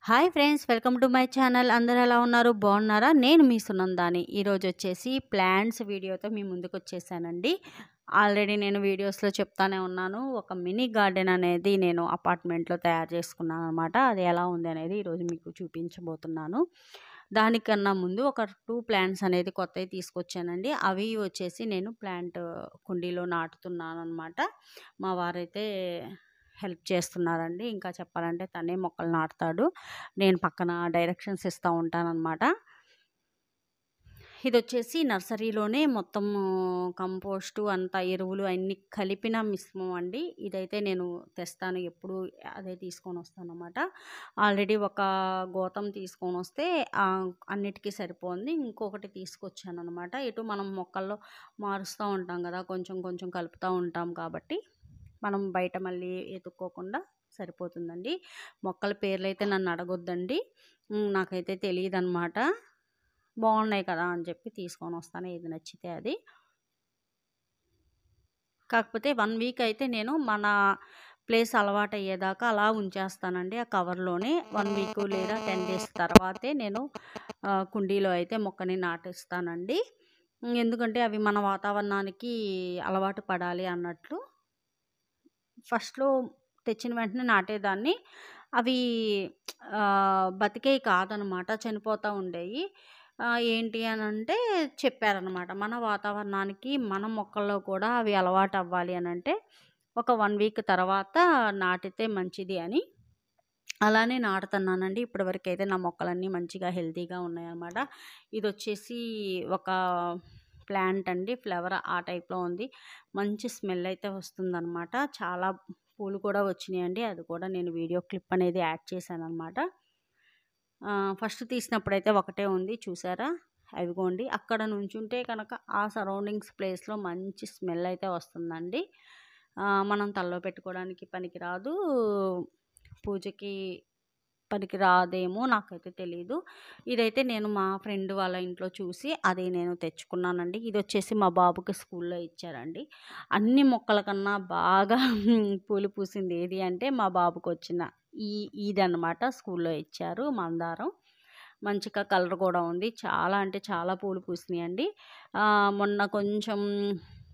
Hi friends, welcome to my channel. అందరూ ఎలా ఉన్నారు? బాగున్నారా? నేను మీ సునందాని. ఈరోజు వచ్చేసి ప్లాంట్స్ వీడియోతో మీ ముందుకు వచ్చేసానండి. ఆల్రెడీ నేను వీడియోస్లో చెప్తానే ఉన్నాను. ఒక మినీ గార్డెన్ అనేది నేను అపార్ట్మెంట్లో తయారు చేసుకున్నాను అనమాట. అది ఎలా ఉంది అనేది ఈరోజు మీకు చూపించబోతున్నాను. దానికన్నా ముందు ఒక 2 ప్లాంట్స్ అనేది కొత్తవి తీసుకొచ్చానండి. అవి వచ్చేసి నేను ప్లాంట్ కుండీలో నాటుతున్నాను అనమాట. మా వారైతే హెల్ప్ చేస్తున్నారండి. ఇంకా చెప్పాలంటే తనే మొక్కలు నాటుతాడు. నేను పక్కన డైరెక్షన్స్ ఇస్తూ ఉంటానన్నమాట. ఇదొచ్చేసి నర్సరీలోనే మొత్తం కంపోస్టు అంతా ఎరువులు అన్నీ కలిపిన మిశ్రమం అండి. ఇదైతే నేను తెస్తాను, ఎప్పుడు అదే తీసుకొని వస్తానన్నమాట. ఆల్రెడీ ఒక గోతం తీసుకొని వస్తే అన్నిటికీ సరిపోయింది. ఇంకొకటి తీసుకొచ్చానన్నమాట. ఇటు మనం మొక్కల్లో మారుస్తూ ఉంటాం కదా, కొంచెం కొంచెం కలుపుతూ ఉంటాం కాబట్టి మనం బయట మళ్ళీ ఎతుక్కోకుండా సరిపోతుందండి. మొక్కల పేర్లు అయితే నన్ను అడగొద్దండి, నాకైతే తెలియదన్నమాట. బాగున్నాయి కదా అని చెప్పి తీసుకొని వస్తాను, ఏది నచ్చితే అది. కాకపోతే 1 వీక్ అయితే నేను మన ప్లేస్ అలవాటు అయ్యేదాకా అలా ఉంచేస్తానండి ఆ కవర్లోనే. 1 వీక్ లేదా 10 డేస్ తర్వాతే నేను కుండీలో అయితే మొక్కని నాటిస్తానండి. ఎందుకంటే అవి మన వాతావరణానికి అలవాటు పడాలి అన్నట్లు. ఫస్ట్లో తెచ్చిన వెంటనే నాటేదాన్ని. అవి బతికేవి కాదనమాట, చనిపోతూ ఉండేవి. ఏంటి అని అంటే చెప్పారనమాట, మన వాతావరణానికి మన మొక్కల్లో కూడా అవి అలవాటు అవ్వాలి అని అంటే ఒక 1 వీక్ తర్వాత నాటితే మంచిది అని. అలానే నాటుతున్నానండి. ఇప్పటివరకు అయితే నా మొక్కలన్నీ మంచిగా హెల్తీగా ఉన్నాయన్నమాట. ఇది వచ్చేసి ఒక ప్లాంట్ అండి, ఫ్లవర్ ఆ టైప్లో ఉంది. మంచి స్మెల్ అయితే వస్తుందన్నమాట. చాలా పూలు కూడా వచ్చినాయండి. అది కూడా నేను వీడియో క్లిప్ అనేది యాడ్ చేశాను అనమాట. ఫస్ట్ తీసినప్పుడైతే ఒకటే ఉంది, చూసారా? అవిగోండి, అక్కడ నుంచుంటే కనుక ఆ సరౌండింగ్స్ ప్లేస్లో మంచి స్మెల్ అయితే వస్తుందండి. మనం తలలో పెట్టుకోవడానికి పనికిరాదు, పూజకి పనికి రాదేమో, నాకైతే తెలీదు. ఇదైతే నేను మా ఫ్రెండ్ వాళ్ళ ఇంట్లో చూసి అది నేను తెచ్చుకున్నానండి. ఇది వచ్చేసి మా బాబుకి స్కూల్లో ఇచ్చారండి. అన్ని మొక్కల కన్నా బాగా పూలు పూసింది ఏది అంటే మా బాబుకి వచ్చిన ఇదన్నమాట. స్కూల్లో ఇచ్చారు మందారం. మంచిగా కలర్ కూడా ఉంది. చాలా అంటే చాలా పూలు పూసినాయండి. మొన్న కొంచెం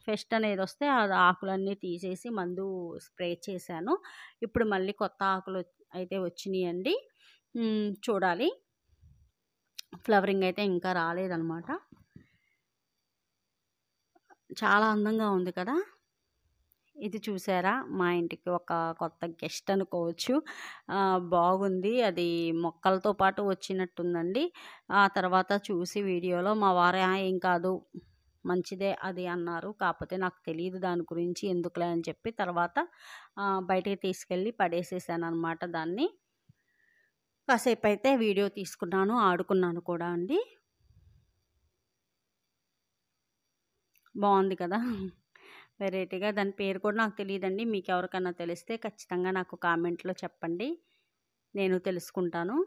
ఫెస్ట్ అనేది వస్తే అది ఆకులన్నీ తీసేసి మందు స్ప్రే చేశాను. ఇప్పుడు మళ్ళీ కొత్త ఆకులు అయితే వచ్చినాయండి. చూడాలి. ఫ్లవరింగ్ అయితే ఇంకా రాలేదన్నమాట. చాలా అందంగా ఉంది కదా. ఇది చూసారా, మా ఇంటికి ఒక కొత్త గెస్ట్ అనుకోవచ్చు. బాగుంది. అది మొక్కలతో పాటు వచ్చినట్టుందండి. ఆ తర్వాత చూసి వీడియోలో మా వారు ఏం కాదు మంచిదే అది అన్నారు. కాకపోతే నాకు తెలియదు దాని గురించి, ఎందుకులే అని చెప్పి తర్వాత బయటికి తీసుకెళ్ళి పడేసేసాను అనమాట దాన్ని. కాసేపు అయితే వీడియో తీసుకున్నాను, ఆడుకున్నాను కూడా అండి. బాగుంది కదా, వెరైటీగా. దాని పేరు కూడా నాకు తెలియదండి. మీకు ఎవరికైనా తెలిస్తే ఖచ్చితంగా నాకు కామెంట్లో చెప్పండి, నేను తెలుసుకుంటాను.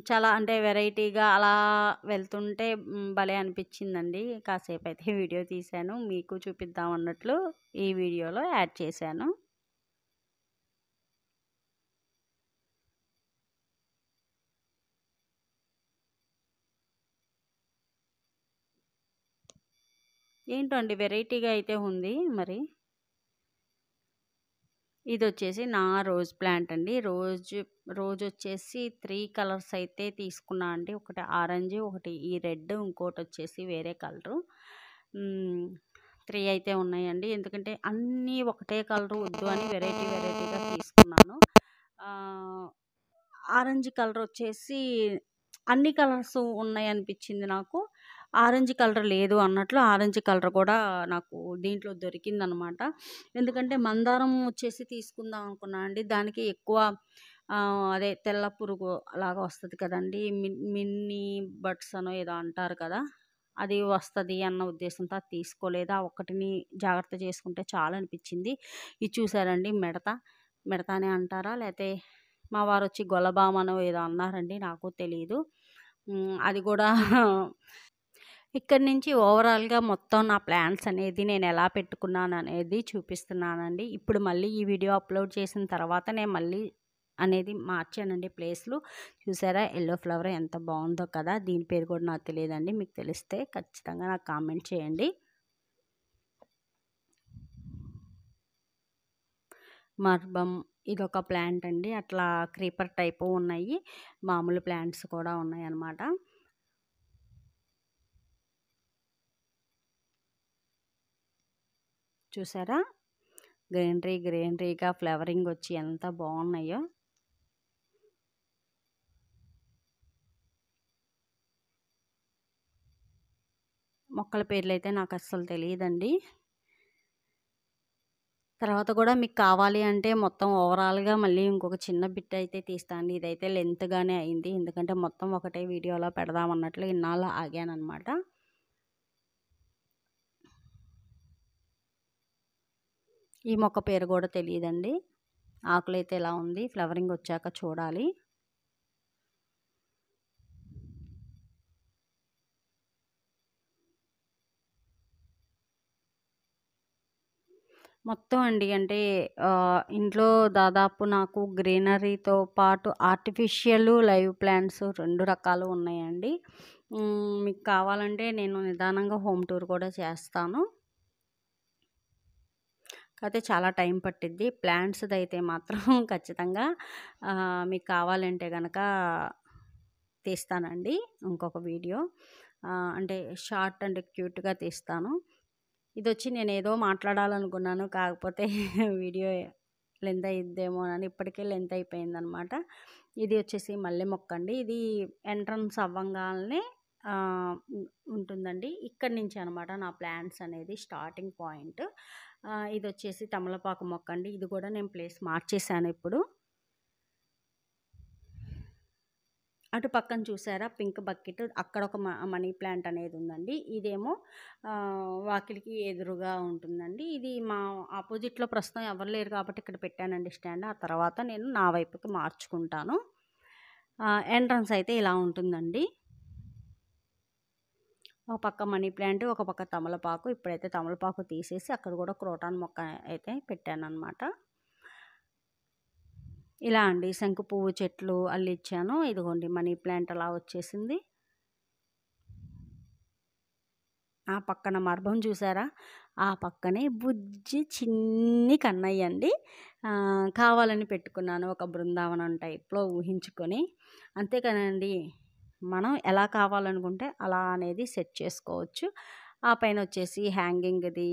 చాలా అంటే వెరైటీగా అలా వెళ్తుంటే భలే అనిపించిందండి. కాసేపు అయితే వీడియో తీశాను, మీకు చూపిద్దాం అన్నట్లు ఈ వీడియోలో యాడ్ చేశాను. ఏంటో అండి, వెరైటీగా అయితే ఉంది మరి. ఇది వచ్చేసి నా రోజ్ ప్లాంట్ అండి. రోజ్ వచ్చేసి 3 కలర్స్ అయితే తీసుకున్నా అండి. ఒకటి ఆరెంజ్, ఒకటి ఈ రెడ్, ఇంకోటి వచ్చేసి వేరే కలరు. 3 అయితే ఉన్నాయండి. ఎందుకంటే అన్నీ ఒకటే కలర్ వద్దు అని వెరైటీగా తీసుకున్నాను. ఆరెంజ్ కలర్ వచ్చేసి అన్ని కలర్స్ ఉన్నాయి అనిపించింది నాకు. ఆరెంజ్ కలర్ లేదు అన్నట్లు ఆరెంజ్ కలర్ కూడా నాకు దీంట్లో దొరికిందనమాట. ఎందుకంటే మందారం వచ్చేసి తీసుకుందాం అనుకున్నా అండి. దానికి ఎక్కువ అదే తెల్ల పురుగు అలాగా వస్తుంది కదండి, మిన్నీ బడ్స్ అనో ఏదో అంటారు కదా, అది వస్తుంది అన్న ఉద్దేశంతో అది తీసుకోలేదు. ఆ ఒక్కటిని జాగ్రత్త చేసుకుంటే చాలా అనిపించింది. ఇది చూసారండి, మిడతానే అంటారా, లేకపోతే మా వారు వచ్చి గొల్లబామనో ఏదో అన్నారండి, నాకు తెలియదు. అది కూడా ఇక్కడి నుంచి ఓవరాల్‌గా మొత్తం నా ప్లాన్స్ అనేది నేను ఎలా పెట్టుకున్నాననేది చూపిస్తున్నానండి. ఇప్పుడు మళ్ళీ ఈ వీడియో అప్‌లోడ్ చేసిన తర్వాత నేను మళ్ళీ అనేది మార్చానండి ప్లేస్‌లు. చూసారా యెల్లో ఫ్లవర్ ఎంత బావుందో కదా! దీని పేరు కూడా నాకు తెలీదండి. మీకు తెలిస్తే ఖచ్చితంగా నాకు కామెంట్ చేయండి. మర్బం ఇదొక ప్లాంట్ అండి. అట్లా క్రీపర్ టైపు ఉన్నాయి. మామూలు ప్లాంట్స్ కూడా ఉన్నాయన్నమాట. చూసారా? గ్రీనరీగా ఫ్లవరింగ్ వచ్చి ఎంత బాగున్నాయో. మొక్కల పేర్లైతే నాకు అస్సలు తెలియదండి. తర్వాత కూడా మీకు కావాలి అంటే మొత్తం ఓవరాల్‌గా మళ్ళీ ఇంకొక చిన్న బిట్ అయితే తీస్తా అండి. ఇదైతే లెంత్‌గానే అయింది. ఎందుకంటే మొత్తం ఒకటే వీడియోలో పెడదాం అన్నట్లు ఇన్నాళ్ళు ఆగాననమాట. ఈ మొక్క పేరు కూడా తెలీదండి. ఆకులైతే ఇలా ఉంది. ఫ్లవరింగ్ వచ్చాక చూడాలి. మొత్తం అండి. అంటే ఇంట్లో దాదాపు నాకు గ్రీనరీతో పాటు ఆర్టిఫిషియల్, లైవ్ ప్లాంట్స్ 2 రకాలు ఉన్నాయండి. మీకు కావాలంటే నేను నిదానంగా హోమ్ టూర్ కూడా చేస్తాను. కాకపోతే చాలా టైం పట్టిద్ది. ప్లాంట్స్‌దైతే మాత్రం ఖచ్చితంగా మీకు కావాలంటే గనక తీస్తానండి ఇంకొక వీడియో. అంటే షార్ట్ అండ్ క్యూట్‌గా తీస్తాను. ఇదొచ్చి నేనేదో మాట్లాడాలనుకున్నాను. కాకపోతే వీడియో లెంత్ అయ్యిద్దేమోనని ఇప్పటికే లెంత్ అయిపోయిందనమాట. ఇది వచ్చేసి మల్లె మొక్కండి. ఇది ఎంట్రన్స్ అవ్వంగాల్నే ఉంటుందండి. ఇక్కడి నుంచి అనమాట నా ప్లాంట్స్ అనేది స్టార్టింగ్ పాయింట్. ఇదొచ్చేసి తమలపాకు మొక్కండి. ఇది కూడా నేను ప్లేస్ మార్చేశాను ఇప్పుడు. అటు పక్కన చూసారా పింక్ బకెట్ అక్కడ ఒక మనీ ప్లాంట్ అనేది ఉందండి. ఇదేమో వాకిలికి ఎదురుగా ఉంటుందండి. ఇది మా ఆపోజిట్లో ప్రస్తుతం ఎవరు లేరు కాబట్టి ఇక్కడ పెట్టానండి స్టాండ్. ఆ తర్వాత నేను నా వైపుకి మార్చుకుంటాను. ఎంట్రన్స్ అయితే ఇలా ఉంటుందండి. ఒక పక్క మనీ ప్లాంట్, ఒక పక్క తమలపాకు. ఇప్పుడైతే తమలపాకు తీసేసి అక్కడ కూడా క్రోటాన్ మొక్క అయితే పెట్టానన్నమాట. ఇలా అండి శంకు పువ్వు చెట్లు అల్లిచ్చాను. ఇదిగోండి మనీ ప్లాంట్ అలా వచ్చేసింది. ఆ పక్కన మర్బం చూసారా? ఆ పక్కనే బుజ్జి చిన్ని కన్నయ్య అండి. కావాలని పెట్టుకున్నాను ఒక బృందావనం టైప్‌లో ఊహించుకొని. అంతే కదండీ! మనం ఎలా కావాలనుకుంటే అలా అనేది సెట్ చేసుకోవచ్చు. ఆ పైన వచ్చేసి హ్యాంగింగ్‌ది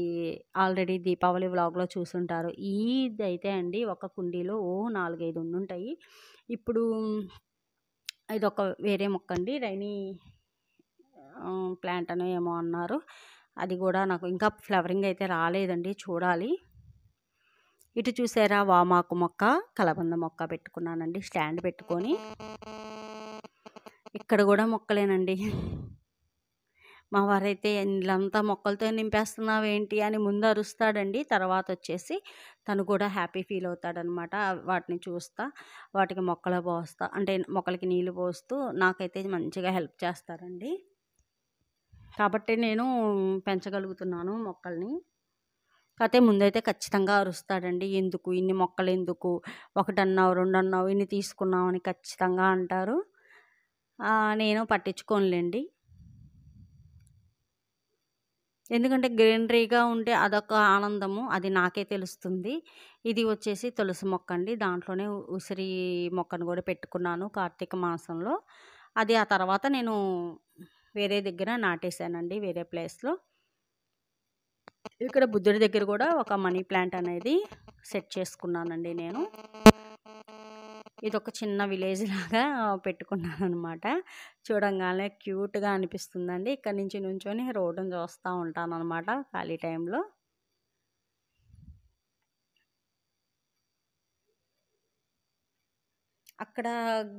ఆల్రెడీ దీపావళి వ్లాగ్‌లో చూసుంటారు. ఇదైతే అండి ఒక కుండీలో 4, 5 ఉండుంటాయి. ఇప్పుడు ఇదొక వేరే మొక్కండి. రైనీ ప్లాంట్ అనో ఏమో అన్నారు. అది కూడా నాకు ఇంకా ఫ్లవరింగ్ అయితే రాలేదండి. చూడాలి. ఇటు చూసారా వామాకు మొక్క, కలబంద మొక్క పెట్టుకున్నానండి స్టాండ్ పెట్టుకొని. ఇక్కడ కూడా మొక్కలేనండి. మా వారైతే ఇల్లంతా మొక్కలతో నింపేస్తున్నావేంటి అని ముందు అరుస్తాడండి. తర్వాత వచ్చేసి తను కూడా హ్యాపీ ఫీల్ అవుతాడనమాట. వాటిని చూస్తా, వాటికి మొక్కలు పోస్తా అంటే మొక్కలకి నీళ్ళు పోస్తూ నాకైతే మంచిగా హెల్ప్ చేస్తారండి. కాబట్టి నేను పెంచగలుగుతున్నాను మొక్కల్ని. కాకపోతే ముందైతే ఖచ్చితంగా అరుస్తాడండి. ఎందుకు ఇన్ని మొక్కలెందుకు? ఒకటన్నావు, రెండన్నావు, ఇన్ని తీసుకున్నావు అని ఖచ్చితంగా అంటారు. నేను పట్టించుకోనులేండి. ఎందుకంటే గ్రీనరీగా ఉంటే అదొక ఆనందము. అది నాకే తెలుస్తుంది. ఇది వచ్చేసి తులసి మొక్కండి. దాంట్లోనే ఉసిరి మొక్కను కూడా పెట్టుకున్నాను కార్తీక మాసంలో. అది ఆ తర్వాత నేను వేరే దగ్గర నాటేశానండి వేరే ప్లేస్‌లో. ఇక్కడ బుద్ధుడి దగ్గర కూడా ఒక మనీ ప్లాంట్ అనేది సెట్ చేసుకున్నానండి నేను. ఇదొక చిన్న విలేజ్ లాగా పెట్టుకున్నాననమాట. చూడంగానే క్యూట్‌గా అనిపిస్తుందండి. ఇక్కడి నుంచి నుంచొని రోడ్డుని చూస్తా ఉంటాననమాట ఖాళీ టైంలో. అక్కడ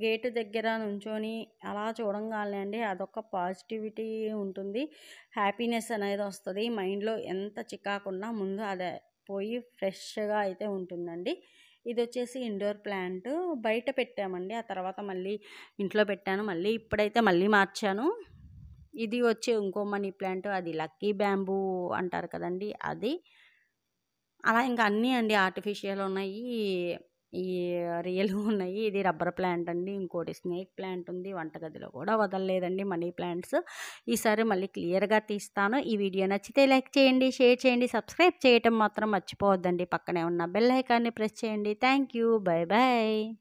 గేటు దగ్గర నుంచొని అలా చూడంగానే అండి అదొక పాజిటివిటీ ఉంటుంది. హ్యాపీనెస్ అనేది వస్తది. మైండ్‌లో ఎంత చికాకున్నా ముందు అదే పోయి ఫ్రెష్‌గా అయితే ఉంటుందండి. ఇదొచ్చేసి ఇండోర్ ప్లాంట్. బయట పెట్టామండి. ఆ తర్వాత మళ్ళీ ఇంట్లో పెట్టాను. మళ్ళీ ఇప్పుడైతే మళ్ళీ మార్చాను. ఇది వచ్చే ఇంకో మనీ ప్లాంట్ అది లక్కీ బ్యాంబూ అంటారు కదండీ! అది. అలా ఇంకా అన్నీ అండి ఆర్టిఫిషియల్ ఉన్నాయి. ఈ రియల్ ఉన్నాయి. ఇది రబ్బర్ ప్లాంట్ అండి. ఇంకోటి స్నేక్ ప్లాంట్ ఉంది. వంటగదిలో కూడా వదలలేదండి మనీ ప్లాంట్స్. ఈసారి మళ్ళీ క్లియర్‌గా తీస్తాను. ఈ వీడియో నచ్చితే లైక్ చేయండి, షేర్ చేయండి, సబ్స్క్రైబ్ చేయటం మాత్రం మర్చిపోవద్దండి. పక్కనే ఉన్న బెల్ ఐకాన్‌ని ప్రెస్ చేయండి. Thank you. By by.